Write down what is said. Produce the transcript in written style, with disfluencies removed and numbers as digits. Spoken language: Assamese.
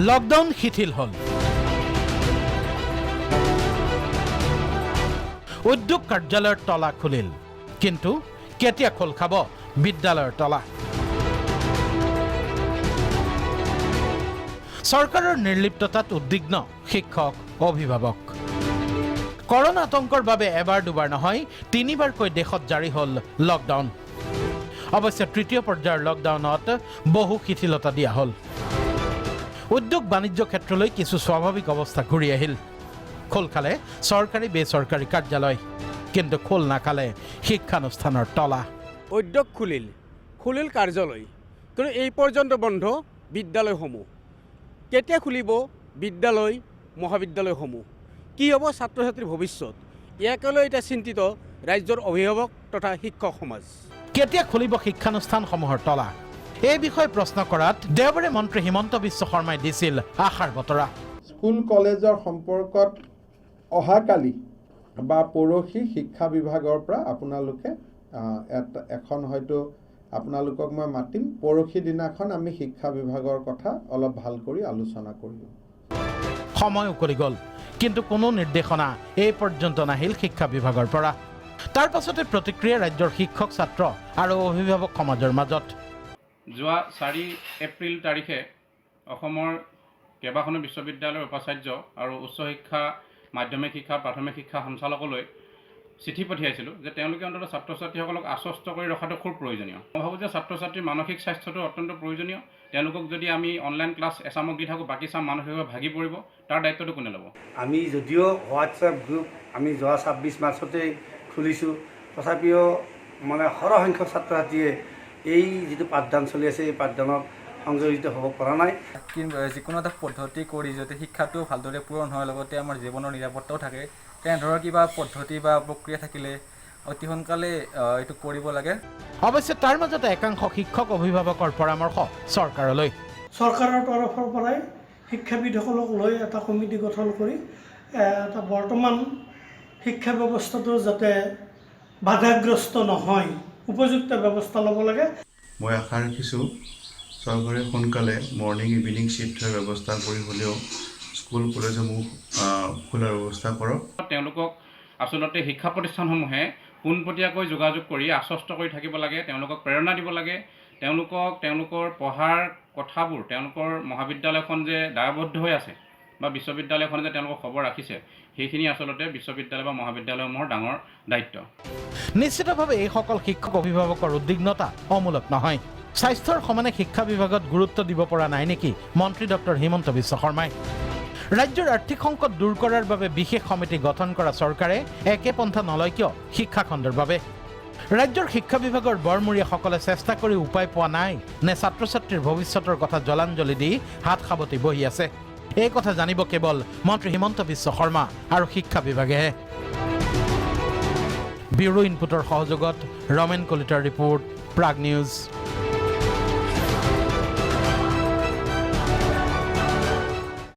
লকডাউন শিথিল হল উদ্যোগ কাৰ্যালয়ৰ তলা খুলিল কিন্তু কেতিয়া খোল খাব বিদ্যালয়ৰ তলা চৰকাৰৰ নিৰ্লিপ্ততাত উদ্বিগ্ন শিক্ষক অভিভাৱক কৰোনা আতংকৰ বাবে এবাৰ দুবাৰ নহয় তিনিবাৰকৈ দেশত জাৰি হল লকডাউন অৱশ্যে তৃতীয় পৰ্যায়ৰ লকডাউনত বহু শিথিলতা দিয়া হল উদ্যোগ বাণিজ্য ক্ষেত্ৰলৈ কিছু স্বাভাৱিক অৱস্থা ঘূৰি আহিল খোল খালে চৰকাৰী বেচৰকাৰী কাৰ্যালয় কিন্তু খোল নাখালে শিক্ষানুষ্ঠানৰ তলা উদ্যোগ খুলিল কাৰ্যালয় কিন্তু এই পৰ্যন্ত বন্ধ বিদ্যালয়সমূহ কেতিয়া খুলিব বিদ্যালয় মহাবিদ্যালয়সমূহ কি হ'ব ছাত্ৰ ছাত্ৰীৰ ভৱিষ্যত ইয়াকে লৈ এতিয়া চিন্তিত ৰাজ্যৰ অভিভাৱক তথা শিক্ষক সমাজ কেতিয়া খুলিব শিক্ষানুষ্ঠানসমূহৰ তলা এই বিষয়ে প্ৰশ্ন কৰাত দেওবাৰে মন্ত্ৰী হিমন্ত বিশ্ব শৰ্মাই দিছিল আশাৰ বতৰা স্কুল কলেজৰ সম্পৰ্কত অহাকালি বা পৰহি শিক্ষা বিভাগৰ পৰা আপোনালোকে এখন হয়তো আপোনালোকক মই মাতিম পৰহি দিনাখন আমি শিক্ষা বিভাগৰ কথা অলপ ভাল কৰি আলোচনা কৰিম সময় উকলি গ'ল কিন্তু কোনো নিৰ্দেশনা এই পৰ্যন্ত নাহিল শিক্ষা বিভাগৰ পৰা তাৰ পাছতে প্ৰতিক্ৰিয়া ৰাজ্যৰ শিক্ষক ছাত্ৰ আৰু অভিভাৱক সমাজৰ মাজত যোৱা 4 এপ্ৰিল তাৰিখে অসমৰ কেইবাখনো বিশ্ববিদ্যালয়ৰ উপাচাৰ্য আৰু উচ্চ শিক্ষা মাধ্যমিক শিক্ষা প্ৰাথমিক শিক্ষা সঞ্চালকলৈ চিঠি পঠিয়াইছিলোঁ যে তেওঁলোকে অন্ততঃ ছাত্ৰ ছাত্ৰীসকলক আশ্বস্ত কৰি ৰখাটো খুব প্ৰয়োজনীয় মই ভাবোঁ যে ছাত্ৰ ছাত্ৰীৰ মানসিক স্বাস্থ্যটো অত্যন্ত প্ৰয়োজনীয় তেওঁলোকক যদি আমি অনলাইন ক্লাছ এছামক দি থাকোঁ বাকী চাম মানসিকভাৱে ভাগি পৰিব তাৰ দায়িত্বটো কোনে ল'ব আমি যদিও হোৱাটছএপ গ্ৰুপ আমি যোৱা 26 মাৰ্চতেই খুলিছোঁ তথাপিও মানে সৰহসংখ্যক ছাত্ৰ ছাত্ৰীয়ে এই যিটো পাঠদান চলি আছে এই পাঠদানত সংযোজিত হ'ব পৰা নাই যিকোনো এটা পদ্ধতি কৰি যাতে শিক্ষাটো ভালদৰে পূৰণ হোৱাৰ লগতে আমাৰ জীৱনৰ নিৰাপত্তাও থাকে তেনেধৰণৰ কিবা পদ্ধতি বা প্ৰক্ৰিয়া থাকিলে অতি সোনকালে এইটো কৰিব লাগে অৱশ্যে তাৰ মাজতে একাংশ শিক্ষক অভিভাৱকৰ পৰামৰ্শ চৰকাৰলৈ চৰকাৰৰ তৰফৰ পৰাই শিক্ষাবিদসকলক লৈ এটা কমিটি গঠন কৰি এটা বৰ্তমান শিক্ষা ব্যৱস্থাটো যাতে বাধাগ্ৰস্ত নহয় উপযুক্ত ব্যৱস্থা ল'ব লাগে মই আশা ৰাখিছোঁ চৰকাৰে সোনকালে মৰ্ণিং ইভিনিং শ্বিফ্টৰ ব্যৱস্থা কৰি হ'লেও স্কুল কলেজসমূহ খোলাৰ ব্যৱস্থা কৰক তেওঁলোকক আচলতে শিক্ষা প্ৰতিষ্ঠানসমূহে পোনপটীয়াকৈ যোগাযোগ কৰি আশ্বস্ত কৰি থাকিব লাগে তেওঁলোকক প্ৰেৰণা দিব লাগে তেওঁলোকক তেওঁলোকৰ পঢ়াৰ কথাবোৰ তেওঁলোকৰ মহাবিদ্যালয়খন যে দায়বদ্ধ হৈ আছে বা বিশ্ববিদ্যালয়খনে যে তেওঁলোকক খবৰ ৰাখিছে সেইখিনি আচলতে বিশ্ববিদ্যালয় বা মহাবিদ্যালয়সমূহৰ ডাঙৰ দায়িত্ব নিশ্চিতভাৱে এইসকল শিক্ষক অভিভাৱকৰ উদ্বিগ্নতা অমূলক নহয় স্বাস্থ্যৰ সমানে শিক্ষা বিভাগত গুৰুত্ব দিব পৰা নাই নেকি মন্ত্ৰী ডক্টৰ হিমন্ত বিশ্ব শৰ্মাই ৰাজ্যৰ আৰ্থিক সংকট দূৰ কৰাৰ বাবে বিশেষ সমিতি গঠন কৰা চৰকাৰে একে পন্থা নলয় কিয় শিক্ষা খণ্ডৰ বাবে ৰাজ্যৰ শিক্ষা বিভাগৰ বৰমূৰীয়াসকলে চেষ্টা কৰি উপায় পোৱা নাই নে ছাত্ৰ ছাত্ৰীৰ ভৱিষ্যতৰ কথা জলাঞ্জলি দি হাত সাৱটি বহি আছে এই কথা জানিব কেৱল মন্ত্ৰী হিমন্ত বিশ্ব শৰ্মা আৰু শিক্ষা বিভাগেহে ব্যুৰো ইনপুটৰ সহযোগত ৰমেন কলিতাৰ ৰিপৰ্ট প্ৰাগ নিউজ